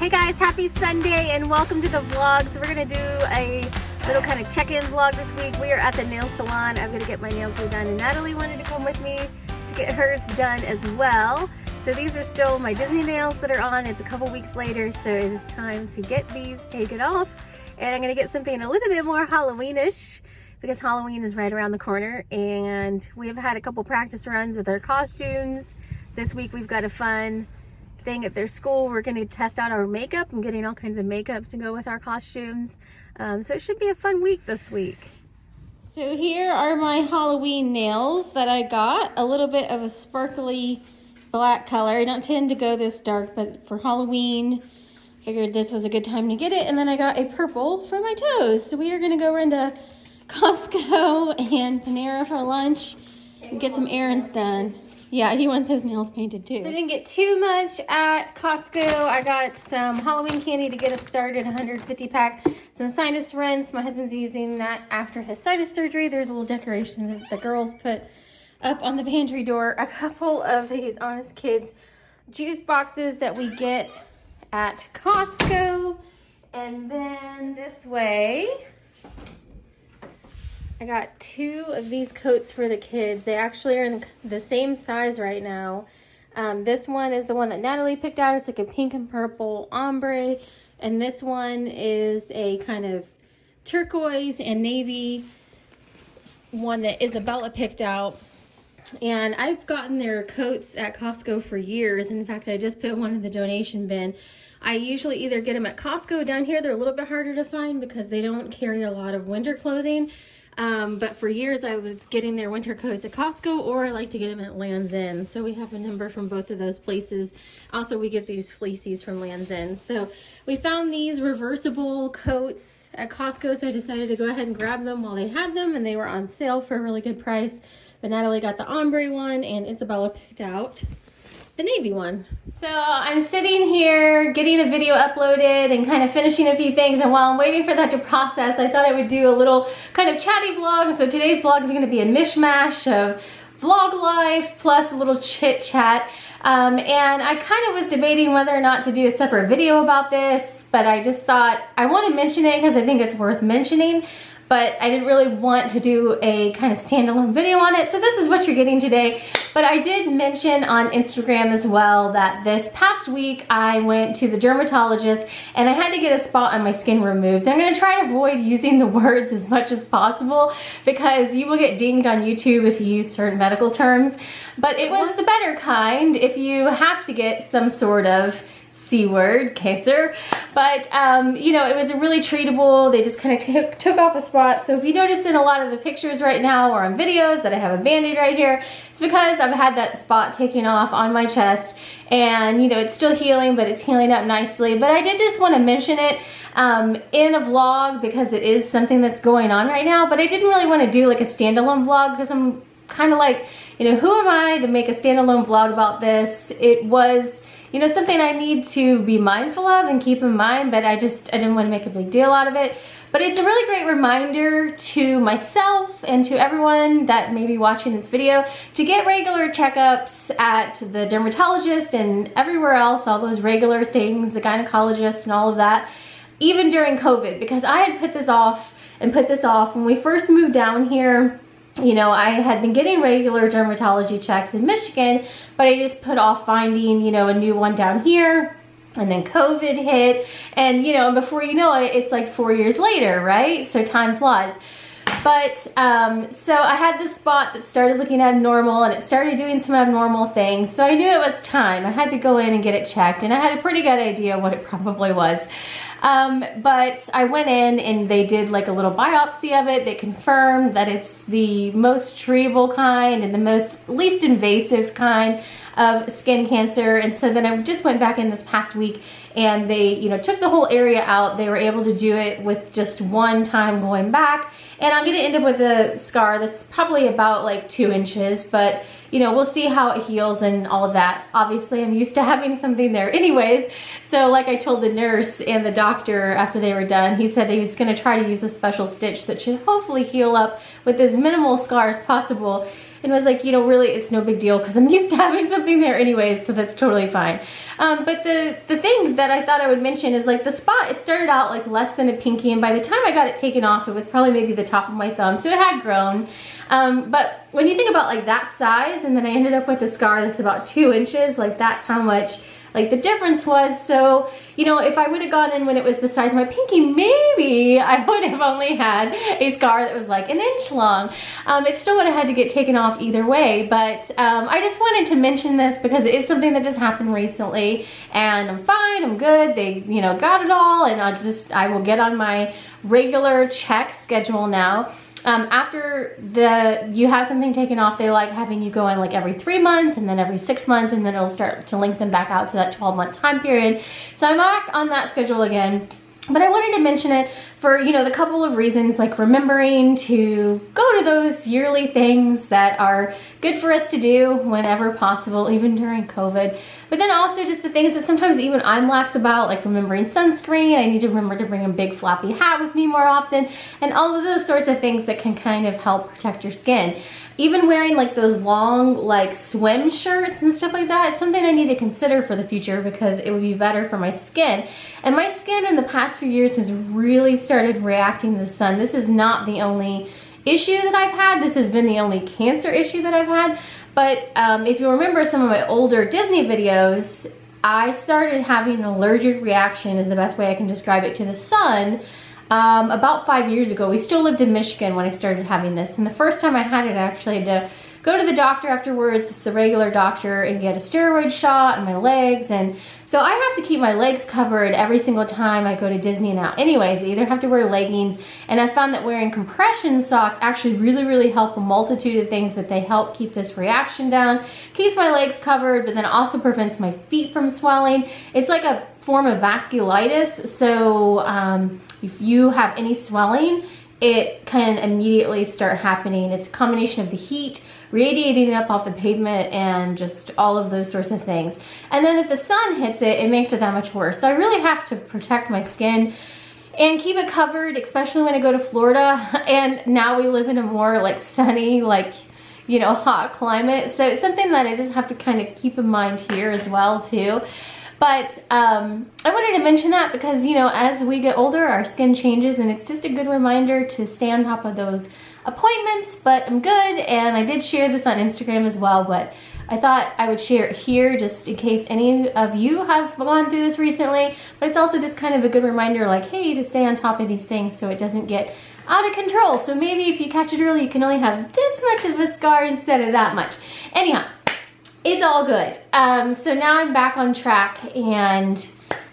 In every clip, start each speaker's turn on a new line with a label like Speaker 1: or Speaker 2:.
Speaker 1: Hey guys, happy Sunday and welcome to the vlog. So we're gonna do a little kind of check-in vlog this week. We are at the nail salon. I'm gonna get my nails redone and Natalie wanted to come with me to get hers done as well. So these are still my Disney nails that are on. It's a couple weeks later, so it is time to get these taken off. And I'm gonna get something a little bit more Halloweenish because Halloween is right around the corner and we've had a couple practice runs with our costumes. This week we've got a fun thing at their school. We're going to test out our makeup. I'm getting all kinds of makeup to go with our costumes. So it should be a fun week this week. So here are my Halloween nails that I got. A little bit of a sparkly black color. I don't tend to go this dark, but for Halloween, figured this was a good time to get it. And then I got a purple for my toes. So we are going to go run to Costco and Panera for lunch and get some errands done. Yeah, he wants his nails painted too. So I didn't get too much at Costco. I got some Halloween candy to get us started, 150 pack. Some sinus rinse. My husband's using that after his sinus surgery. There's a little decoration that the girls put up on the pantry door. A couple of these Honest Kids juice boxes that we get at Costco. And then this way, I got 2 of these coats for the kids. They actually are in the same size right now. This one is the one that Natalie picked out. It's like a pink and purple ombre. And this one is a kind of turquoise and navy one that Isabella picked out. And I've gotten their coats at Costco for years. In fact, I just put one in the donation bin. I usually either get them at Costco down here. They're a little bit harder to find because they don't carry a lot of winter clothing. But for years I was getting their winter coats at Costco, or I like to get them at Land's End. So we have a number from both of those places. Also, we get these fleecies from Land's End. So we found these reversible coats at Costco, so I decided to go ahead and grab them while they had them, and they were on sale for a really good price. But Natalie got the ombre one, and Isabella picked out the navy one. So I'm sitting here getting a video uploaded and kind of finishing a few things, and while I'm waiting for that to process, I thought I would do a little kind of chatty vlog. So today's vlog is going to be a mishmash of vlog life plus a little chit chat. And I kind of was debating whether or not to do a separate video about this, but I just thought I want to mention it because I think it's worth mentioning. But I didn't really want to do a kind of standalone video on it. So this is what you're getting today. But I did mention on Instagram as well that this past week I went to the dermatologist and I had to get a spot on my skin removed. I'm gonna try to avoid using the words as much as possible because you will get dinged on YouTube if you use certain medical terms. But it was the better kind if you have to get some sort of C word, cancer, but you know, it was a really treatable. They just kind of took off a spot. So if you notice in a lot of the pictures right now or on videos that I have a band-aid right here, it's because I've had that spot taken off on my chest, and you know, it's still healing, but it's healing up nicely. But I did just want to mention it in a vlog because it is something that's going on right now, but I didn't really want to do like a standalone vlog because I'm kind of like, you know, who am I to make a standalone vlog about this? It was, you know, something I need to be mindful of and keep in mind, but I didn't want to make a big deal out of it. But it's a really great reminder to myself and to everyone that may be watching this video to get regular checkups at the dermatologist and everywhere else, all those regular things, the gynecologist and all of that, even during COVID, because I had put this off and put this off when we first moved down here. You know, I had been getting regular dermatology checks in Michigan, but I just put off finding, you know, a new one down here. And then COVID hit, and you know, before you know it, it's like 4 years later, right? So time flies. But so I had this spot that started looking abnormal, and it started doing some abnormal things. So I knew it was time. I had to go in and get it checked, and I had a pretty good idea what it probably was. But I went in and they did like a little biopsy of it. They confirmed that it's the most treatable kind and the least invasive kind of skin cancer. And so then I just went back in this past week and they, you know, took the whole area out. They were able to do it with just one time going back. And I'm gonna end up with a scar that's probably about like 2 inches, but you know, we'll see how it heals and all of that. Obviously, I'm used to having something there anyways. So like I told the nurse and the doctor after they were done, he said he was gonna try to use a special stitch that should hopefully heal up with as minimal scar as possible. and was like, you know, really it's no big deal because I'm used to having something there anyways, so that's totally fine. But the thing that I thought I would mention is like the spot, it started out like less than a pinky, and by the time I got it taken off, it was probably maybe the top of my thumb, so it had grown. But when you think about like that size, and then I ended up with a scar that's about 2 inches, like that's how much like the difference was. So, you know, if I would have gone in when it was the size of my pinky, maybe I would have only had a scar that was like 1 inch long. It still would have had to get taken off either way, but I just wanted to mention this because it is something that just happened recently, and I'm fine, I'm good. They, you know, got it all, and I will get on my regular check schedule now. After you have something taken off, they like having you go in like every 3 months and then every 6 months, and then it'll start to lengthen back out to that 12-month time period. So I'm back on that schedule again. But I wanted to mention it for, you know, the couple of reasons, like remembering to go to those yearly things that are good for us to do whenever possible, even during COVID. But then also just the things that sometimes even I'm lax about, like remembering sunscreen. I need to remember to bring a big floppy hat with me more often, and all of those sorts of things that can kind of help protect your skin. Even wearing like those long like swim shirts and stuff like that, it's something I need to consider for the future because it would be better for my skin. And my skin in the past few years has really started reacting to the sun. This is not the only issue that I've had. This has been the only cancer issue that I've had. But if you remember some of my older Disney videos, I started having an allergic reaction, is the best way I can describe it, to the sun. About 5 years ago. We still lived in Michigan when I started having this, and the first time I had it, I actually had to go to the doctor afterwards, just the regular doctor, and get a steroid shot in my legs. And so I have to keep my legs covered every single time I go to Disney now anyways. I either have to wear leggings, and I found that wearing compression socks actually really help a multitude of things, but they help keep this reaction down, keeps my legs covered, but then also prevents my feet from swelling. It's like a form of vasculitis, so if you have any swelling, it can immediately start happening. It's a combination of the heat, radiating up off the pavement, and just all of those sorts of things. And then if the sun hits it, it makes it that much worse. So I really have to protect my skin and keep it covered, especially when I go to Florida. And now we live in a more like sunny, like, you know, hot climate. So it's something that I just have to kind of keep in mind here as well too. But I wanted to mention that because, you know, as we get older, our skin changes, and it's just a good reminder to stay on top of those appointments. But I'm good, and I did share this on Instagram as well, but I thought I would share it here just in case any of you have gone through this recently. But it's also just kind of a good reminder, like, hey, to stay on top of these things so it doesn't get out of control. So maybe if you catch it early, you can only have this much of a scar instead of that much. Anyhow, it's all good. So now I'm back on track and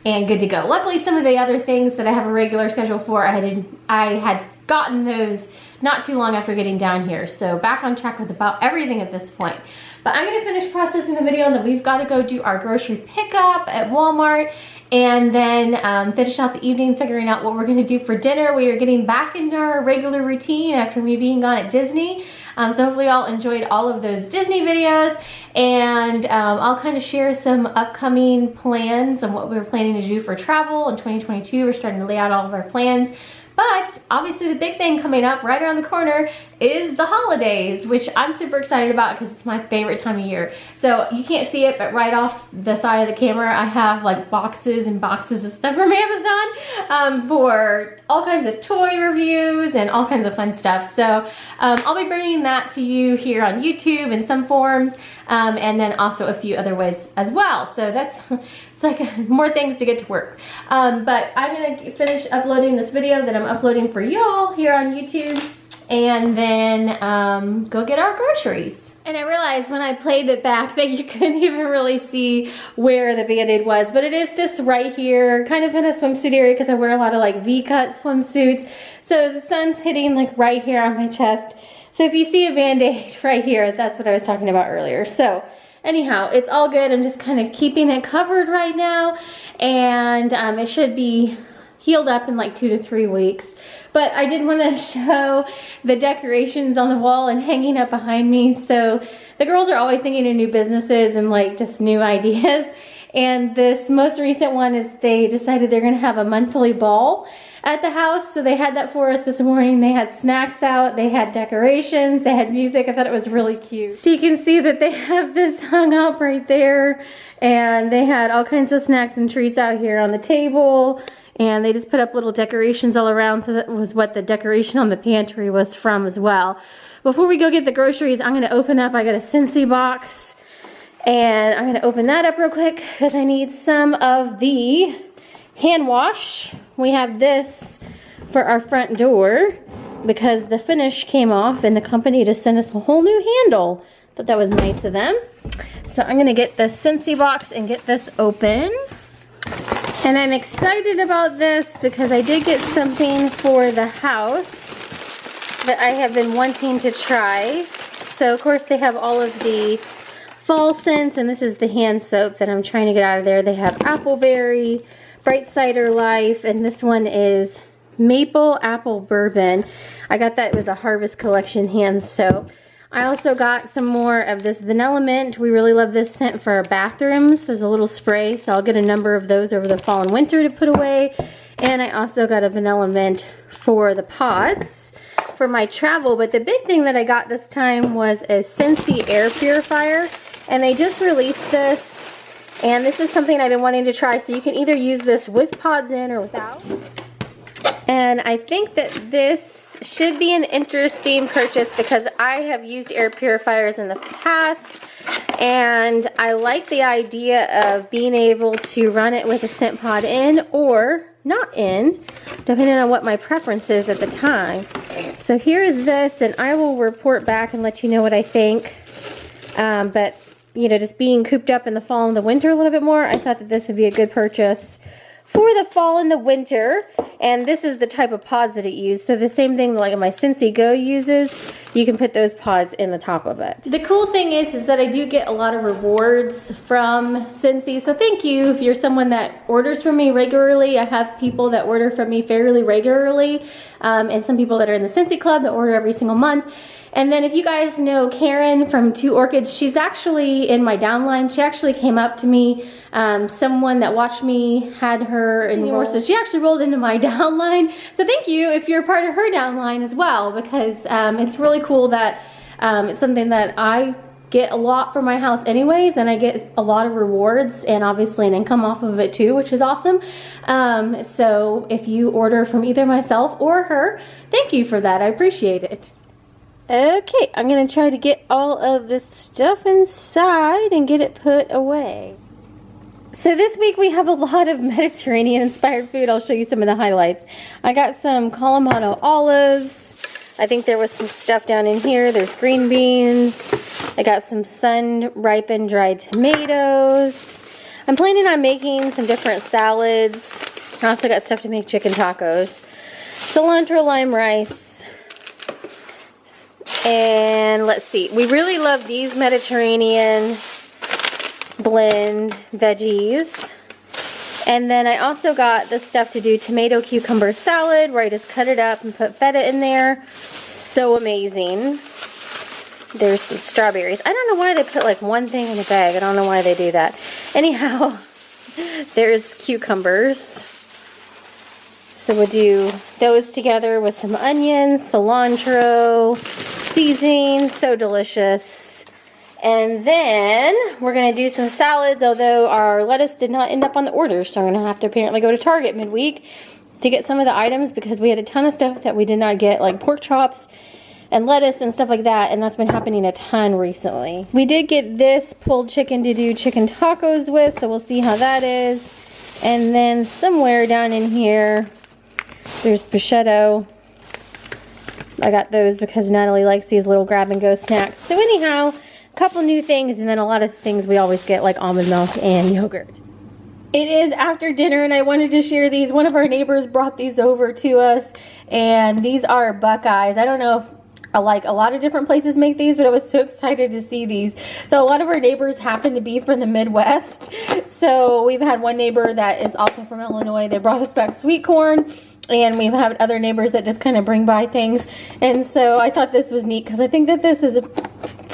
Speaker 1: good to go. Luckily, some of the other things that I have a regular schedule for, I had gotten those not too long after getting down here. So back on track with about everything at this point. But I'm gonna finish processing the video, and then we've got to go do our grocery pickup at Walmart, and then finish out the evening figuring out what we're gonna do for dinner. We are getting back into our regular routine after me being gone at Disney. So hopefully y'all enjoyed all of those Disney videos, and I'll kind of share some upcoming plans and what we're planning to do for travel in 2022. We're starting to lay out all of our plans. But obviously the big thing coming up right around the corner is the holidays, which I'm super excited about because it's my favorite time of year. So you can't see it, but right off the side of the camera, I have like boxes and boxes of stuff from Amazon for all kinds of toy reviews and all kinds of fun stuff. So I'll be bringing that to you here on YouTube in some forms, and then also a few other ways as well. So that's, it's like more things to get to work. But I'm gonna finish uploading this video that I'm uploading for y'all here on YouTube, and then go get our groceries. And I realized when I played it back that you couldn't even really see where the Band-Aid was, but it is just right here, kind of in a swimsuit area because I wear a lot of like V-cut swimsuits. So the sun's hitting like right here on my chest. So if you see a Band-Aid right here, that's what I was talking about earlier. So anyhow, it's all good. I'm just kind of keeping it covered right now, and it should be healed up in like 2 to 3 weeks. But I did want to show the decorations on the wall and hanging up behind me. So the girls are always thinking of new businesses and like just new ideas. And this most recent one is they decided they're going to have a monthly ball. at the house, so they had that for us this morning. They had snacks out, they had decorations, they had music. I thought it was really cute. So you can see that they have this hung up right there, and they had all kinds of snacks and treats out here on the table, and they just put up little decorations all around, so that was what the decoration on the pantry was from as well. Before we go get the groceries, I'm gonna open up, I got a Scentsy box, and I'm gonna open that up real quick because I need some of the hand wash. We have this for our front door because the finish came off and the company just sent us a whole new handle. Thought that was nice of them. So I'm gonna get the Scentsy box and get this open. And I'm excited about this because I did get something for the house that I have been wanting to try. So of course they have all of the fall scents, and this is the hand soap that I'm trying to get out of there. They have Appleberry, Bright Cider Life, and this one is Maple Apple Bourbon. I got that, it was a Harvest Collection hand soap. I also got some more of this Vanilla Mint. We really love this scent for our bathrooms as a little spray, so I'll get a number of those over the fall and winter to put away. And I also got a Vanilla Mint for the pods for my travel. But the big thing that I got this time was a Scentsy air purifier, and they just released this, and this is something I've been wanting to try. So you can either use this with pods in or without. And I think that this should be an interesting purchase because I have used air purifiers in the past, and I like the idea of being able to run it with a scent pod in or not in, depending on what my preference is at the time. So here is this, and I will report back and let you know what I think. But you know, just being cooped up in the fall and the winter a little bit more, I thought that this would be a good purchase for the fall and the winter. And this is the type of pods that it uses. So the same thing like my Scentsy Go uses, you can put those pods in the top of it. The cool thing is that I do get a lot of rewards from Scentsy. So thank you if you're someone that orders from me regularly. I have people that order from me fairly regularly, and some people that are in the Scentsy Club that order every single month. And then if you guys know Karen from Two Orchids, she's actually in my downline. She actually came up to me. Someone that watched me had her in divorce, so she actually rolled into my downline. So thank you if you're part of her downline as well, because it's really cool that it's something that I get a lot for my house anyways, and I get a lot of rewards and obviously an income off of it too, which is awesome. So if you order from either myself or her, thank you for that. I appreciate it. Okay, I'm going to try to get all of this stuff inside and get it put away. So this week we have a lot of Mediterranean inspired food. I'll show you some of the highlights. I got some Kalamata olives. I think there was some stuff down in here. There's green beans. I got some sun-ripened dried tomatoes. I'm planning on making some different salads. I also got stuff to make chicken tacos. Cilantro lime rice. And let's see, we really love these Mediterranean blend veggies. And then I also got the stuff to do tomato cucumber salad, where I just cut it up and put feta in there. So amazing. There's some strawberries. I don't know why they put like one thing in a bag. I don't know why they do that. Anyhow, there's cucumbers. So we'll do those together with some onions, cilantro, seasoning, so delicious. And then we're going to do some salads, although our lettuce did not end up on the order, so I'm going to have to apparently go to Target midweek to get some of the items because we had a ton of stuff that we did not get, like pork chops and lettuce and stuff like that, and that's been happening a ton recently. We did get this pulled chicken to do chicken tacos with, so we'll see how that is. And then somewhere down in here, there's prosciutto. I got those because Natalie likes these little grab-and-go snacks. So anyhow, a couple new things, and then a lot of things we always get, like almond milk and yogurt. It is after dinner, and I wanted to share these. One of our neighbors brought these over to us, and these are Buckeyes. I don't know if like a lot of different places make these, but I was so excited to see these. So a lot of our neighbors happen to be from the Midwest. So we've had one neighbor that is also from Illinois. They brought us back sweet corn. And we've had other neighbors that just kind of bring by things. And so I thought this was neat because I think that this is a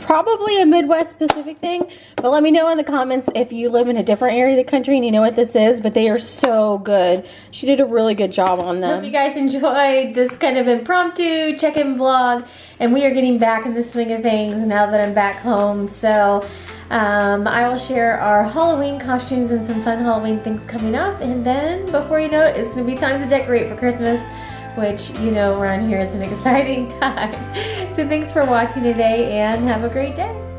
Speaker 1: probably a Midwest Pacific thing, but let me know in the comments if you live in a different area of the country and you know what this is, but they are so good. She did a really good job on them. So hope you guys enjoyed this kind of impromptu check-in vlog, and we are getting back in the swing of things now that I'm back home. So I will share our Halloween costumes and some fun Halloween things coming up, and then before you know it, it's gonna be time to decorate for Christmas, which, you know, around here is an exciting time. So thanks for watching today, and have a great day.